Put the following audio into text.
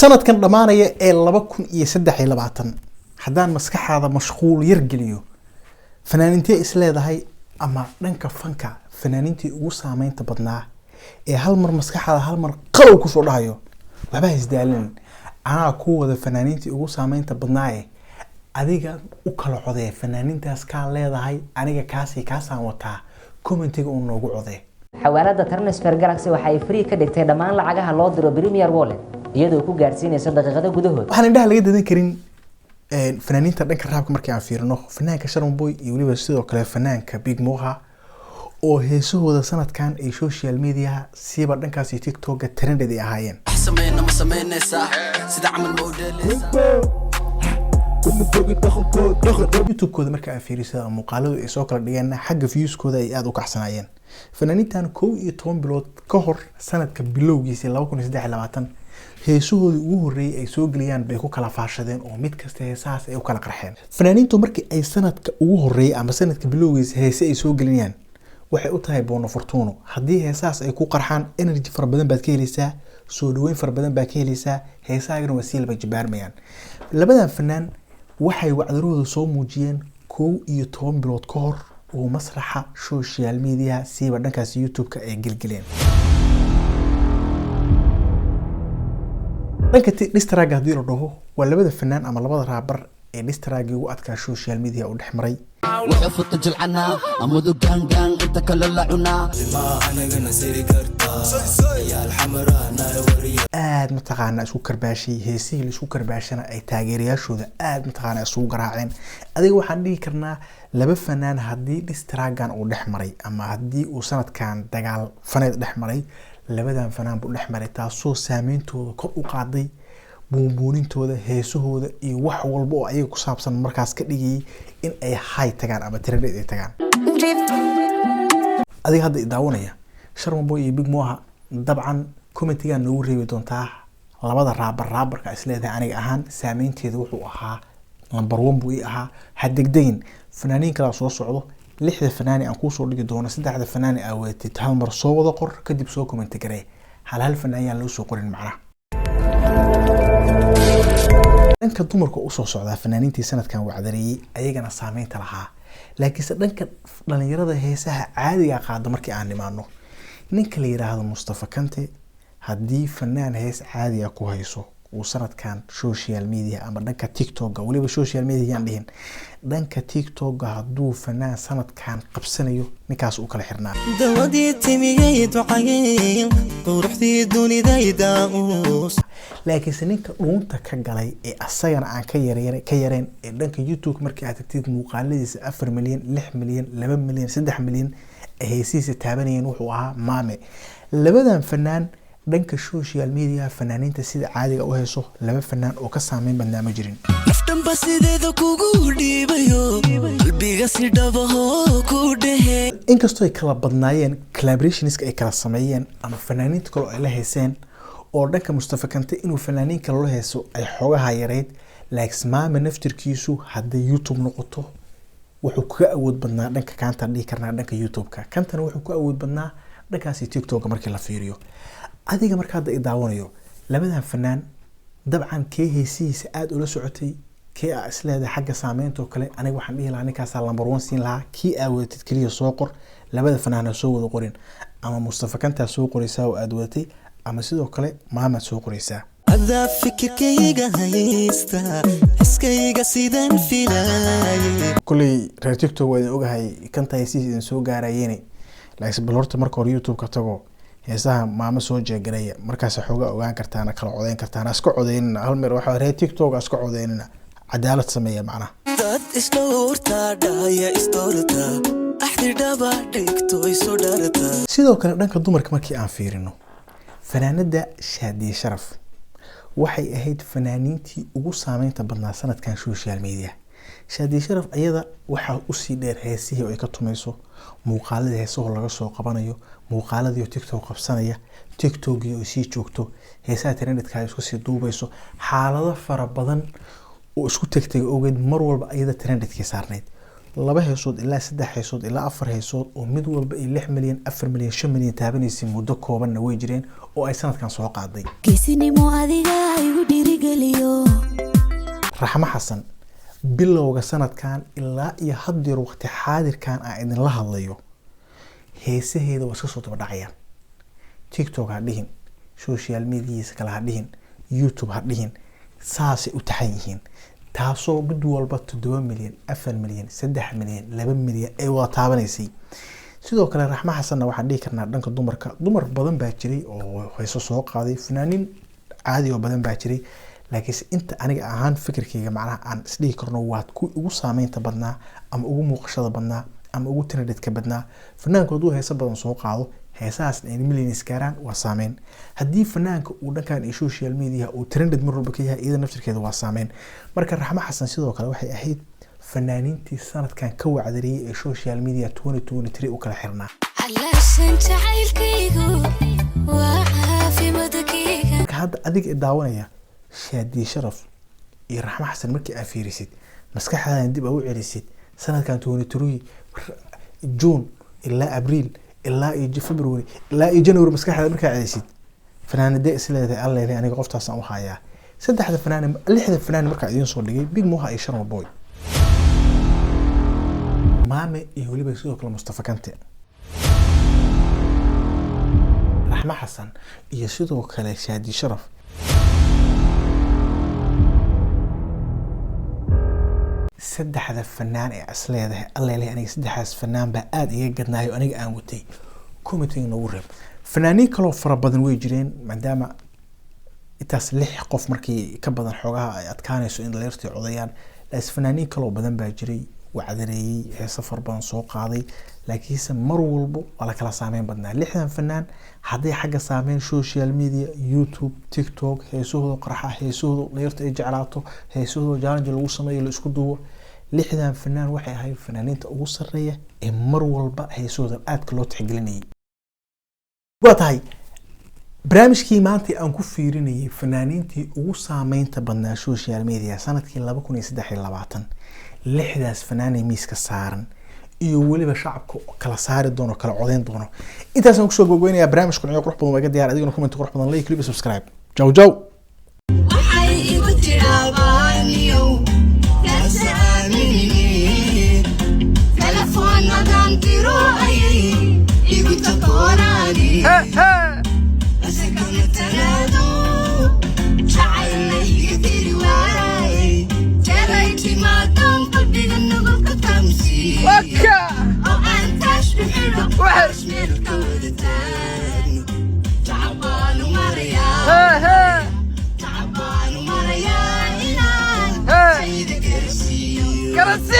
sanadkan dhamaanaya ee 2023 haddaan maskaxaada mashquul yar geliyo fanaaniintee isleedahay ama dhanka fanka fanaaniintii ugu saameynta badnaa ee hal mar maskaxaada hal mar qaw ku soo dhahayo waxba isdaalin anaa ku wada fanaaniintii ugu saameynta badnaa ee adiga u kala codee fanaaniintaas ka leedahay aniga kaasaan wataa commentiga uu noogu codee xawaalada Transfer Galaxy waxay free ka dhigtay dhammaan lacagaha loo diro Premier Wallet iyadoo ku gaarsiinaysa daqiiqado gudahood waxaan indhaha laga dadan karin fanaaniinta dhanka raabka markii aan fiirino fanaanka Sharon Boy iyo waliba sidoo kale fanaanka Big Moha oo heesahooda sanadkan ay social media siiba dhankaas TikTok trended ay ahaayeen sida amal YouTube kooda marka aan fiirisada muuqaaladu ay soo kala dhigeen xagga views kooda ay aad u kaxsanayeen fanaaniintan 12 bilood ka hor sanadka bilowgiisa 2023 heesahooda ugu horeeyay ay soo galiyaan bay ku kala faashadeen oo mid kasta heesahaas ay u kala qarxeen fanaaniintu markii ay sanadka ugu horeeyay ama sanadka bilowgiisa heese ay soo galiyaan waxay u tahay boono fortuno haddii heesahaas ay ku qarxaan energy fara badan baad ka helaysaa soo dhaweyn fara badan baad ka helaysaa heesahaagana waa sii laba jibaarmayaan labadan fanaan waxay wacdarooda soo muujiyeen 12 bilood ka hor oo masraxa social media siiba dhankaas YouTube-ka ay gelgeleen dhanka distraga hadii la dhaho waa labada fanaan ama labada raabar ee distraga ugu adkaa social media u dhexmaray وقفت جلعنا أمودو جان جان أنت كل اللعنا ما أنا جنا سيري كرتا يا الحمراء نار وريا aad mataqaana isku karbaashay heesihii isku karbaashana ay taageerayaashooda aad mataqaana isku garaaceen adiga waxaan dhigi karnaa laba fanaan hadii distragan uu dhexmaray ama hadii uu sanadkan dagaal faneed dhexmaray labadan fanaan buu dhexmaray taasoo saameyntooda kor u qaaday buunbuunintooda heesahooda iyo wax walba oo ayaga ku saabsan markaas ka dhigay in ay hay tagaan ama trended ay tagaan adiga hadda daawanaya Sharon Boy iyo Big Moha dabcan commentiga noogu reebi doontaa labada raabarka isleedahay aniga ahaan saameynteeda wuxuu ahaa number 1 buu ahaa hadegdeyn fanaaniin kala soo socdo lixda fanaani aan ku soo dhigi doono saddexda fanaani aweetid hal mar soo wada qor kadib soo comment garee hal fanaan ayaa loo soo qorin macna dhanka dumarka u soo socda fanaaniintii sanadkan wacdariyay ayagana saameynta lahaa laakiin dhanka dhalinyarada heesaha caadiga qaada markii aan nimaano ninka la yiraahdo Mustafa Kante hadii fanaan hees caadi ah ku hayso uu sanadkan social media ama dhanka TikTok waliba social media aan dhihin dhanka TikTok haduu fanaan sanadkan qabsanayo ninkaas uu kala xirnaa dawadii timiyay duqayeen quruxdii dunidayda laakiin ninka dhuunta ka galay ee asagana aan ka yareen ee dhanka YouTube markii aad tagtid muuqaaladiisa 4 milyan 6 milyan 2 milyan 3 milyan heesiisa taabanayeen wuxuu ahaa Maame labadan fanaan dhanka social media fanaaniinta sida caadiga u hayso laba fanaan oo ka saameyn badnaa ma jirin naftan basideeda kugu dhiibayo qalbiga si dhabaho ku dhahe inkastoo ay kala badnaayeen collaborations ay kala sameeyeen ama fanaaniinta kale ay la heeseen oo dhanka Mustafa Kante inuu fanaaniin kale la heeso ay xogaha yareed laakiin Maame naftirkiisu hadday YouTube noqoto wuxuu ka awood badnaa dhanka kaanta dhigi karnaa dhanka YouTube-ka kantana wuxuu ku awood badnaa dhankaas TikTok markii la fiiriyo adiga markaad ay daawanayo labadan fanaan dabcan kee heesiisa aad ula socotay kee isleedahay xagga saameynta kale aniga waxaan dhihi lahaa ninkaas number 1 siin lahaa kii awoodid kaliya soo qor labada fanaan soo wada qorin ama Mustafa Kante soo qoraysaa oo aad wadatay ama sidoo kale Maama soo qoraysaa هذا فكركيga haysta iskayga sidan filaay kulli reer TikTok way ogahay Kante heesiisa soo gaarayeen laakiin bal horta marka hore YouTube ka tago heesaha Maama soo jeegaraya markaas xoga ogaan kartaan kala codeyn kartaan iska codeyn hal mar waxa reer TikTok iska codeynina cadaalad sameeya macna dad istoorta dhaya istoorta ahdi dhaba dhigto isu dharta sidoo kale dhanka dumarka markii aan fiirino fanaanada Shaadiye Sharaf waxay ahayd fanaaniintii ugu saameynta badnaa sanadkan social media Shaadiye Sharaf ayada waxa u sii dheer heesihii ay ka tumayso muuqaalada heesaha laga soo qabanayo muuqaaladii TikTok qabsanaya TikTok iyo si joogto heesaha trendedka ay isku sii duubayso xaalado fara badan oo isku tagtay ogeed mar walba ayada trendedka saarneed laba heesood ilaa 3 heesood ilaa 4 heesood oo mid walba 6 milyan 4 milyan 5 milyan taabanaysa muddo kooban way jireen oo ay sanadkan soo qaaday geesinimo adiga igu raxmo xasan bilowga sanadkan ilaa iyo haddeer waqti xaadirkan aan idinla hadlayo heesaheeda waa iska soo daba dhacayaan. TikTok ha dhihin, social medias kale ha dhihin, YouTube ha dhihin, saasay u taxan yihiin. taasoo mid walba 7 milyan 4 milyan 3 milyan 2 milyan ay wada taabanaysay. sidoo kale raxmo xasanna waxaan dhihi karnaa dhanka dumarka, dumar badan baa jiray oo heeso soo qaaday, fanaaniin caadi oo badan baa jiray, laakiin inta aniga ahaan fikirkayga macnaha aan isdhihi karno waa ku ugu saameynta badnaa ama ugu muuqashada badnaa ama ugu trendedka badnaa. fanaanku hadduu heeso badan soo qaado, heesahaas ay millions gaaraan waa saameyn. haddii fanaanka uu dhankan iyo social media uu trended mar walba ka yahay, iyada naftirkeeda waa saameyn. marka raxmo xasan sidoo kale waxay ahayd fanaaniintii sanadkan ka wacdariyay ee social media 2023 u kala xirnaa. marka hadda adiga daawanaya Shaadi Sharaf iyo raxmo xasan markii aad fiirisid, maskaxdaada dib u celisid sanadkan 2023 June ilaa Abriil ilaa iyo February ilaa iyo January, maskaxdaada markaa celisid fanaanada isleedahay alla ilaahay aniga qoftaas aan u hayaa. saddexda fanaan lixda fanaan markaa idin soo dhigay Big Moha iyo Sharma Boy, Maame iyo waliba sidoo kale Mustafa Kante, raxmo xasan iyo sidoo kale Shaadi Sharaf. saddexda fanaan ee asleedahay alla ilaahay aniga saddexdaas fanaan baa aad iga gadnaayo aniga aan watay committee noogu reeb. fanaaniin kaloo fara badan way jireen, maadaama intaas 6 qof markii ka badan xoogaha ay adkaanayso in dhalinyarta codayaan. laakiin fanaaniin kaloo badan baa jiray wacdareeyay, heeso fara badan soo qaaday, laakiinse mar walba waa la kala saameyn badnaa. 6 fanaan hadday xagga saameyn social media, YouTube, TikTok, heesahooda qarxa, heesahooda dhalinyarta ay jeclaato, heesahooda challenge lagu sameeyo la isku duubo, 6 fanaan waxay ahayd fanaaniinta ugu sareeya ee mar walba heesahooda aadka loo tixgelinayay. waa tahay barnaamijkii maanta aan ku fiirinayay fanaaniintii ugu saameynta badnaa social media sanadkii 2023, 6daas fanaanay miiska saaran iyo waliba shacabka kala saari doono, kala codeyn doono. intaasaan kusoo gogoynaya barnaamijku qurux badan waa iga diyaar. adiguna comment qurux badan like, clip, subscribe. Ciao ciao. Hey!